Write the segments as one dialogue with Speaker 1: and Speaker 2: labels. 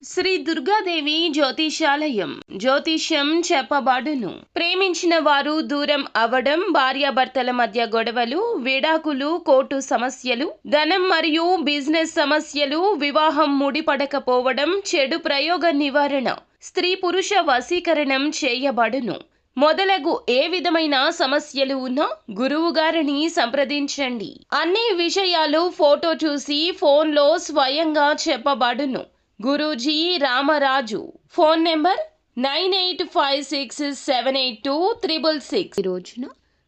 Speaker 1: శ్రీ దుర్గాదేవి జ్యోతిషాలయం జ్యోతిష్యం చెప్పబడును. ప్రేమించిన వారు దూరం అవడం, భార్యాభర్తల మధ్య గొడవలు, విడాకులు, కోర్టు సమస్యలు, ధనం మరియు బిజినెస్ సమస్యలు, వివాహం ముడిపడకపోవడం, చెడు ప్రయోగ నివారణ, స్త్రీ పురుష వశీకరణం చేయబడును. మొదలగు ఏ విధమైన సమస్యలు ఉన్నా గురువు గారిని సంప్రదించండి. అన్ని విషయాలు ఫోటో చూసి ఫోన్లో స్వయంగా చెప్పబడును. గురూజీ రామరాజు. Phone number 9856782666. ఈ రోజున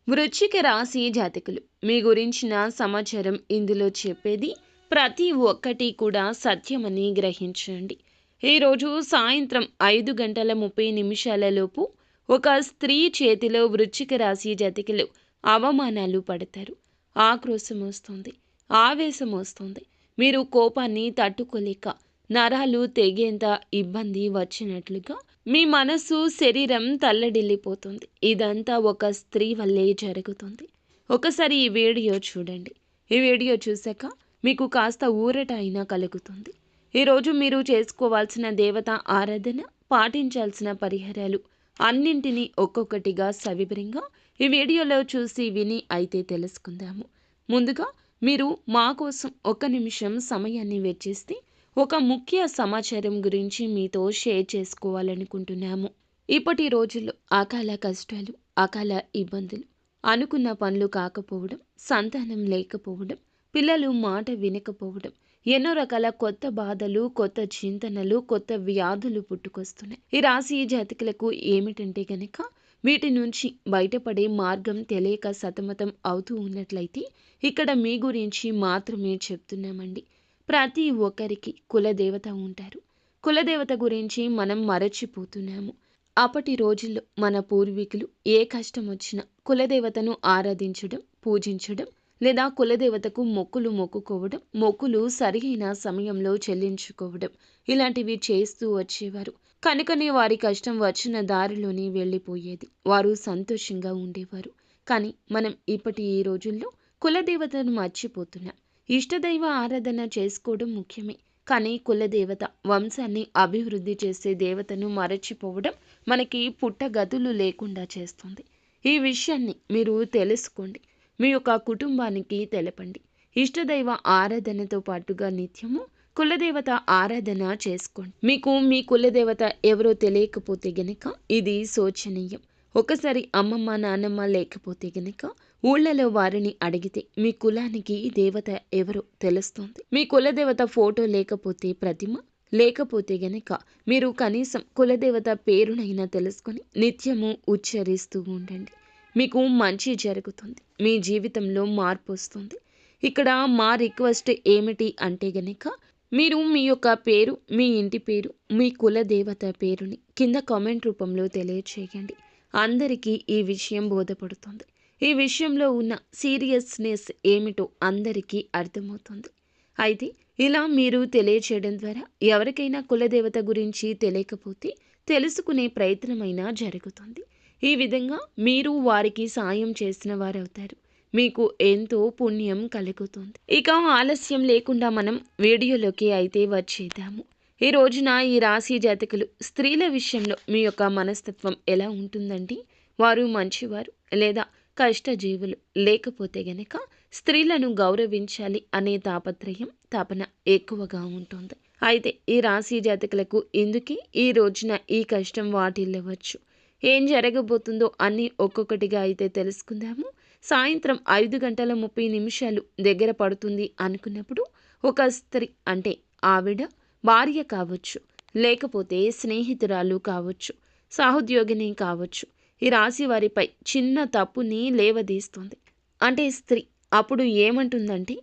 Speaker 1: వృశ్చిక రాశి జాతకులు మీ గురించిన సమాచారం ఇందులో చెప్పేది ప్రతి ఒక్కటి కూడా సత్యమని గ్రహించండి. ఈరోజు సాయంత్రం 5:30 ఒక స్త్రీ చేతిలో వృశ్చిక రాశి జాతకులు అవమానాలు పడతారు. ఆక్రోశం వస్తుంది, ఆవేశం వస్తుంది. మీరు కోపాన్ని తట్టుకోలేక నరాలు తెగేంత ఇబ్బంది వచ్చినట్లుగా మీ మనసు శరీరం తల్లడిల్లిపోతుంది. ఇదంతా ఒక స్త్రీ వల్లే జరుగుతుంది. ఒకసారి ఈ వీడియో చూడండి. ఈ వీడియో చూశాక మీకు కాస్త ఊరట అయినా కలుగుతుంది. ఈరోజు మీరు చేసుకోవాల్సిన దేవత ఆరాధన, పాటించాల్సిన పరిహారాలు అన్నింటినీ ఒక్కొక్కటిగా సవివరంగా ఈ వీడియోలో చూసి విని అయితే తెలుసుకుందాము. ముందుగా మీరు మా కోసం 1 నిమిషం సమయాన్ని వెచ్చిస్తే ఒక ముఖ్య సమాచారం గురించి మీతో షేర్ చేసుకోవాలనుకుంటున్నాము. ఇప్పటి రోజుల్లో అకాల కష్టాలు, అకాల ఇబ్బందులు, అనుకున్న పనులు కాకపోవడం, సంతానం లేకపోవడం, పిల్లలు మాట వినకపోవడం, ఎన్నో రకాల కొత్త బాధలు, కొత్త చింతనలు, కొత్త వ్యాధులు పుట్టుకొస్తున్నాయి. ఈ రాశి జాతకులకు ఏమిటంటే గనక వీటి నుంచి బయటపడే మార్గం తెలియక సతమతం అవుతూ ఉన్నట్లయితే ఇక్కడ మీ గురించి మాత్రమే చెప్తున్నామండి. ప్రతి ఒక్కరికి కులదేవత ఉంటారు. కులదేవత గురించి మనం మరచిపోతున్నాము. అప్పటి రోజుల్లో మన పూర్వీకులు ఏ కష్టం వచ్చినా కులదేవతను ఆరాధించడం, పూజించడం, లేదా కులదేవతకు మొక్కులు మొక్కుకోవడం, మొక్కులు సరైన సమయంలో చెల్లించుకోవడం, ఇలాంటివి చేస్తూ వచ్చేవారు. కనుకనే వారి కష్టం వచ్చిన దారిలోనే వెళ్ళిపోయేది. వారు సంతోషంగా ఉండేవారు. కానీ మనం ఇప్పటి ఈ రోజుల్లో కులదేవతను మర్చిపోతున్నాం. ఇష్టదైవ ఆరాధన చేసుకోవడం ముఖ్యమే, కానీ కులదేవత, వంశాన్ని అభివృద్ధి చేసే దేవతను మరచిపోవడం మనకి పుట్టగతులు లేకుండా చేస్తుంది. ఈ విషయాన్ని మీరు తెలుసుకోండి. మీ యొక్క కుటుంబానికి తెలపండి. ఇష్టదైవ ఆరాధనతో పాటుగా నిత్యము కులదేవత ఆరాధన చేసుకోండి. మీకు మీ కులదేవత ఎవరో తెలియకపోతే గనక ఇది శోచనీయం. ఒకసారి అమ్మమ్మ, నాన్నమ్మ లేకపోతే గనక ఊళ్ళలో వారిని అడిగితే మీ కులానికి దేవత ఎవరో తెలుస్తుంది. మీ కులదేవత ఫోటో లేకపోతే, ప్రతిమ లేకపోతే గనక మీరు కనీసం కులదేవత పేరునైనా తెలుసుకొని నిత్యము ఉచ్చరిస్తూ ఉండండి. మీకు మంచి జరుగుతుంది. మీ జీవితంలో మార్పు వస్తుంది. ఇక్కడ మా రిక్వెస్ట్ ఏమిటి అంటే గనక మీరు మీ యొక్క పేరు, మీ ఇంటి పేరు, మీ కులదేవత పేరుని కింద కామెంట్ రూపంలో తెలియచేయండి. అందరికీ ఈ విషయం బోధపడుతుంది. ఈ విషయంలో ఉన్న సీరియస్నెస్ ఏమిటో అందరికీ అర్థమవుతుంది. అయితే ఇలా మీరు తెలియచేయడం ద్వారా ఎవరికైనా కులదేవత గురించి తెలియకపోతే తెలుసుకునే ప్రయత్నమైనా జరుగుతుంది. ఈ విధంగా మీరు వారికి సాయం చేసిన వారవుతారు. మీకు ఎంతో పుణ్యం కలుగుతుంది. ఇక ఆలస్యం లేకుండా మనం వీడియోలోకి అయితే వచ్చేద్దాము. ఈ రోజున ఈ రాశి జాతకులు స్త్రీల విషయంలో మీ యొక్క మనస్తత్వం ఎలా ఉంటుందంటే, వారు మంచివారు లేదా కష్టజీవులు, లేకపోతే గనక స్త్రీలను గౌరవించాలి అనే తాపత్రయం, తపన ఎక్కువగా ఉంటుంది. అయితే ఈ రాశి జాతకులకు ఎందుకే ఈ రోజున ఈ కష్టం వాటిల్లవచ్చు. ఏం జరగబోతుందో అన్నీ ఒక్కొక్కటిగా అయితే తెలుసుకుందాము. సాయంత్రం 5:30 దగ్గర పడుతుంది అనుకున్నప్పుడు ఒక స్త్రీ, అంటే ఆవిడ భార్య కావచ్చు, లేకపోతే స్నేహితురాలు కావచ్చు, సహోద్యోగిని కావచ్చు, ఈ రాశి వారిపై చిన్న తప్పుని లేవదీస్తుంది. అంటే స్త్రీ అప్పుడు ఏమంటుందంటే,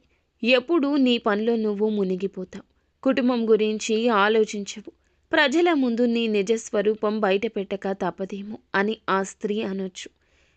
Speaker 1: ఎప్పుడు నీ పనిలో నువ్వు మునిగిపోతావు, కుటుంబం గురించి ఆలోచించవు, ప్రజల ముందు నీ నిజ స్వరూపం బయట పెట్టక తప్పదేమో అని ఆ స్త్రీ అనొచ్చు.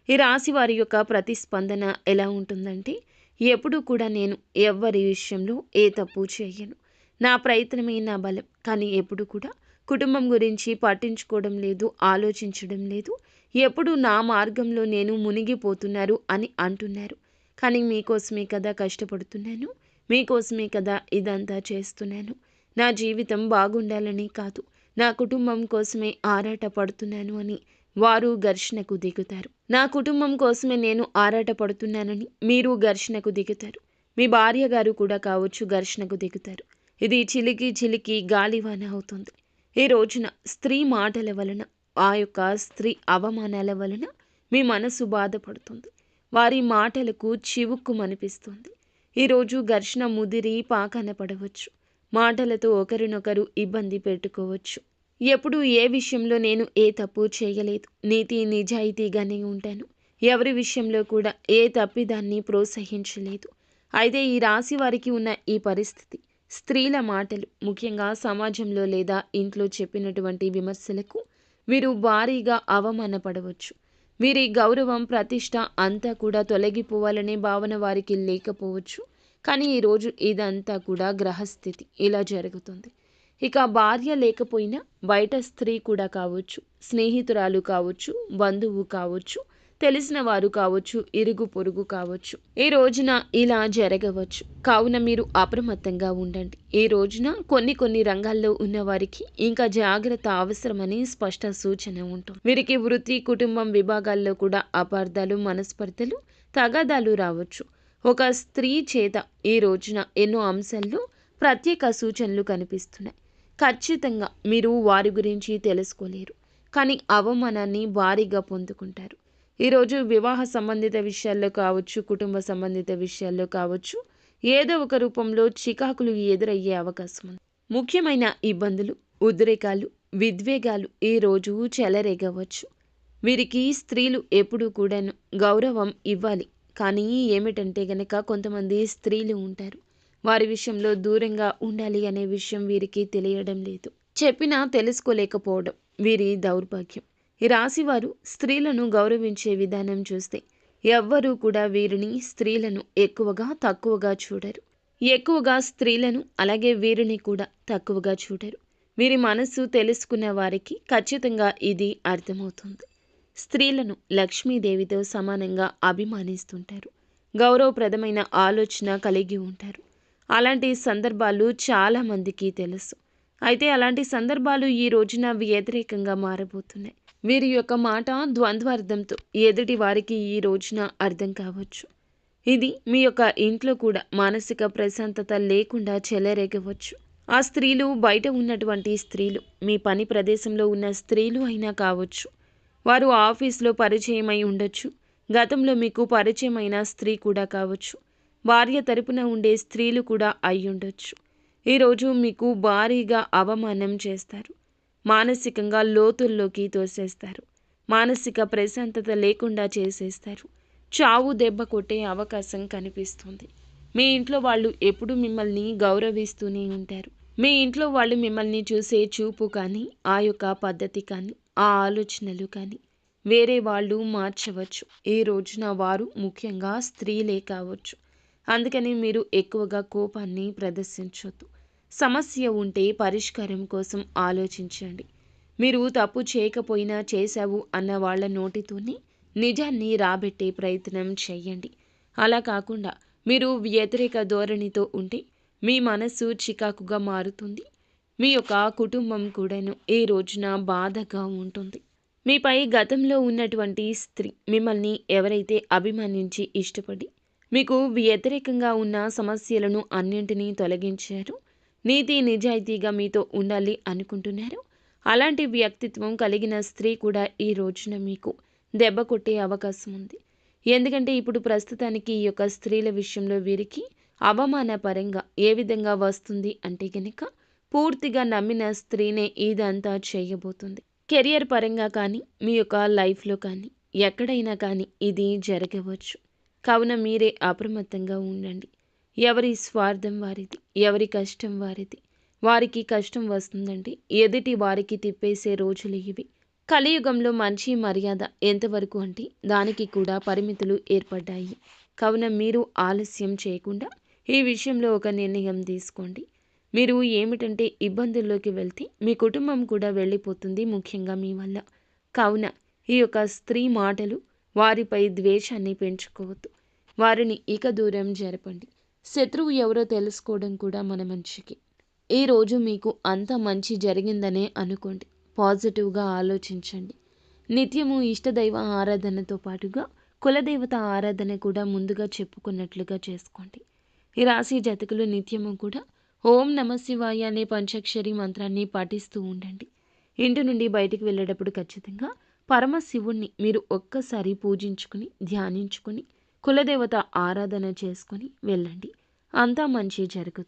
Speaker 1: ఈ రాశి వారి యొక్క ప్రతిస్పందన ఎలా ఉంటుందంటే, ఎప్పుడు కూడా నేను ఎవ్వరి విషయంలో ఏ తప్పు చేయను, నా ప్రయత్నమే నా బలం, కానీ ఎప్పుడు కూడా కుటుంబం గురించి పట్టించుకోవడం లేదు, ఆలోచించడం లేదు, ఎప్పుడు నా మార్గంలో నేను మునిగిపోతున్నారు అని అంటున్నారు. కానీ మీకోసమే కదా కష్టపడుతున్నాను, మీకోసమే కదా ఇదంతా చేస్తున్నాను, నా జీవితం బాగుండాలని కాదు, నా కుటుంబం కోసమే ఆరాట పడుతున్నాను అని వారు ఘర్షణకు దిగుతారు. నా కుటుంబం కోసమే నేను ఆరాట పడుతున్నానని మీరు ఘర్షణకు దిగుతారు. మీ భార్య గారు కూడా కావచ్చు ఘర్షణకు దిగుతారు. ఇది చిలికి చిలికి గాలివాన అవుతుంది. ఈ రోజున స్త్రీ మాటల వలన, ఆ యొక్క స్త్రీ అవమానాల వలన మీ మనసు బాధపడుతుంది. వారి మాటలకు చివుక్కుమనిపిస్తుంది. ఈరోజు ఘర్షణ ముదిరి పాకాన పడవచ్చు. మాటలతో ఒకరినొకరు ఇబ్బంది పెట్టుకోవచ్చు. ఎప్పుడు ఏ విషయంలో నేను ఏ తప్పు చేయలేదు, నీతి నిజాయితీగానే ఉంటాను, ఎవరి విషయంలో కూడా ఏ తప్పిదాన్ని ప్రోత్సహించలేదు. అయితే ఈ రాశి వారికి ఉన్న ఈ పరిస్థితి, స్త్రీల మాటలు ముఖ్యంగా సమాజంలో లేదా ఇంట్లో చెప్పినటువంటి విమర్శలకు వీరు భారీగా అవమానపడవచ్చు. వీరి గౌరవం ప్రతిష్ట అంతా కూడా తొలగిపోవాలనే భావన వారికి లేకపోవచ్చు. కానీ ఈరోజు ఇదంతా కూడా గ్రహస్థితి, ఇలా జరుగుతుంది. ఇక భార్య లేకపోయినా బయట స్త్రీ కూడా కావచ్చు, స్నేహితురాలు కావచ్చు, బంధువు కావచ్చు, తెలిసిన వారు కావచ్చు, ఇరుగు పొరుగు కావచ్చు. ఈ రోజున ఇలా జరగవచ్చు. కావున మీరు అప్రమత్తంగా ఉండండి. ఈ రోజున కొన్ని రంగాల్లో ఉన్న వారికి ఇంకా జాగ్రత్త అవసరమని స్పష్ట సూచన ఉంటుంది. వీరికి వృత్తి, కుటుంబం విభాగాల్లో కూడా అపార్థాలు, మనస్పర్ధలు, తగాదాలు రావచ్చు. ఒక స్త్రీ చేత ఈ రోజున ఎన్నో అంశాల్లో ప్రత్యేక సూచనలు కనిపిస్తున్నాయి. ఖచ్చితంగా మీరు వారి గురించి తెలుసుకోలేరు, కానీ అవమానాన్ని భారీగా పొందుకుంటారు. ఈరోజు వివాహ సంబంధిత విషయాల్లో కావచ్చు, కుటుంబ సంబంధిత విషయాల్లో కావచ్చు, ఏదో ఒక రూపంలో చికాకులు ఎదురయ్యే అవకాశం ఉంది. ముఖ్యమైన ఇబ్బందులు, ఉద్రేకాలు, విద్వేగాలు ఈరోజు చెలరేగవచ్చు. వీరికి స్త్రీలు ఎప్పుడూ కూడాను గౌరవం ఇవ్వాలి. కానీ ఏమిటంటే గనక కొంతమంది స్త్రీలు ఉంటారు, వారి విషయంలో దూరంగా ఉండాలి అనే విషయం వీరికి తెలియడం లేదు. చెప్పినా తెలుసుకోలేకపోవడం వీరి దౌర్భాగ్యం. ఈ రాశివారు స్త్రీలను గౌరవించే విధానం చూస్తే ఎవ్వరూ కూడా వీరిని, స్త్రీలను ఎక్కువగా తక్కువగా చూడరు. ఎక్కువగా స్త్రీలను అలాగే వీరిని కూడా తక్కువగా చూడరు. వీరి మనసు తెలుసుకున్న వారికి ఖచ్చితంగా ఇది అర్థమవుతుంది. స్త్రీలను లక్ష్మీదేవితో సమానంగా అభిమానిస్తుంటారు. గౌరవప్రదమైన ఆలోచన కలిగి ఉంటారు. అలాంటి సందర్భాలు చాలామందికి తెలుసు. అయితే అలాంటి సందర్భాలు ఈ రోజున వ్యతిరేకంగా మారబోతున్నాయి. వీరి యొక్క మాట ద్వంద్వార్థంతో ఎదుటి వారికి ఈ రోజున అర్థం కావచ్చు. ఇది మీ యొక్క ఇంట్లో కూడా మానసిక ప్రశాంతత లేకుండా చెలరేగవచ్చు. ఆ స్త్రీలు బయట ఉన్నటువంటి స్త్రీలు, మీ పని ప్రదేశంలో ఉన్న స్త్రీలు అయినా కావచ్చు, వారు ఆఫీస్లో పరిచయమై ఉండొచ్చు, గతంలో మీకు పరిచయమైన స్త్రీ కూడా కావచ్చు, భార్య తరపున ఉండే స్త్రీలు కూడా అయ్యుండొచ్చు. ఈరోజు మీకు భారీగా అవమానం చేస్తారు. మానసికంగా లోతుల్లోకి తోసేస్తారు. మానసిక ప్రశాంతత లేకుండా చేసేస్తారు. చావు దెబ్బ కొట్టే అవకాశం కనిపిస్తుంది. మీ ఇంట్లో వాళ్ళు ఎప్పుడు మిమ్మల్ని గౌరవిస్తూనే ఉంటారు. మీ ఇంట్లో వాళ్ళు మిమ్మల్ని చూసే చూపు కానీ, ఆ యొక్క పద్ధతి కానీ, ఆ ఆలోచనలు కానీ వేరే వాళ్ళు మార్చవచ్చు. ఈ రోజున వారు ముఖ్యంగా స్త్రీలే కావచ్చు. అందుకని మీరు ఎక్కువగా కోపాన్ని ప్రదర్శించొద్దు. సమస్య ఉంటే పరిష్కారం కోసం ఆలోచించండి. మీరు తప్పు చేయకపోయినా చేశావు అన్న వాళ్ళ నోటితోనే నిజాన్ని రాబెట్టే ప్రయత్నం చేయండి. అలా కాకుండా మీరు వ్యతిరేక ధోరణితో ఉంటే మీ మనసు చికాకుగా మారుతుంది. మీ యొక్క కుటుంబం కూడాను ఈ రోజున బాధగా ఉంటుంది. మీపై గతంలో ఉన్నటువంటి స్త్రీ మిమ్మల్ని ఎవరైతే అభిమానించి ఇష్టపడి మీకు వ్యతిరేకంగా ఉన్న సమస్యలను అన్నింటినీ తొలగించారు, నీతి నిజాయితీగా మీతో ఉండాలి అనుకుంటున్నారు, అలాంటి వ్యక్తిత్వం కలిగిన స్త్రీ కూడా ఈ రోజున మీకు దెబ్బ కొట్టే అవకాశం ఉంది. ఎందుకంటే ఇప్పుడు ప్రస్తుతానికి ఈ యొక్క స్త్రీల విషయంలో వీరికి అవమానపరంగా ఏ విధంగా వస్తుంది అంటే కనుక, పూర్తిగా నమ్మిన స్త్రీనే ఇదంతా చేయబోతుంది. కెరియర్ పరంగా కానీ, మీ యొక్క లైఫ్లో కానీ, ఎక్కడైనా కానీ ఇది జరగవచ్చు. కావున మీరే అప్రమత్తంగా ఉండండి. ఎవరి స్వార్థం వారిది, ఎవరి కష్టం వారిది. వారికి కష్టం వస్తుందంటే ఎదుటి వారికి తిప్పేసే రోజులు ఇవి. కలియుగంలో మంచి మర్యాద ఎంతవరకు అంటే దానికి కూడా పరిమితులు ఏర్పడ్డాయి. కావున మీరు ఆలస్యం చేయకుండా ఈ విషయంలో ఒక నిర్ణయం తీసుకోండి. మీరు ఏమిటంటే ఇబ్బందుల్లోకి వెళ్తే మీ కుటుంబం కూడా వెళ్ళిపోతుంది, ముఖ్యంగా మీ వల్ల. కావున ఈ యొక్క స్త్రీ మాటలు, వారిపై ద్వేషాన్ని పెంచుకోవద్దు. వారిని ఇక దూరం జరపండి. శత్రువు ఎవరో తెలుసుకోవడం కూడా మన మంచికి. ఈరోజు మీకు అంత మంచి జరిగిందనే అనుకోండి. పాజిటివ్‌గా ఆలోచించండి. నిత్యము ఇష్టదైవ ఆరాధనతో పాటుగా కులదేవత ఆరాధన కూడా ముందుగా చెప్పుకున్నట్లుగా చేసుకోండి. ఈ రాశి జాతకులు నిత్యము కూడా ఓం నమఃశివాయ అనే పంచాక్షరి మంత్రాన్ని పఠిస్తూ ఉండండి. ఇంటి నుండి బయటికి వెళ్ళేటప్పుడు ఖచ్చితంగా పరమశివుణ్ణి మీరు ఒక్కసారి పూజించుకుని, ధ్యానించుకుని, కులదేవత ఆరాధన చేసుకొని వెళ్ళండి. అంతా మంచి జరుగుతుంది.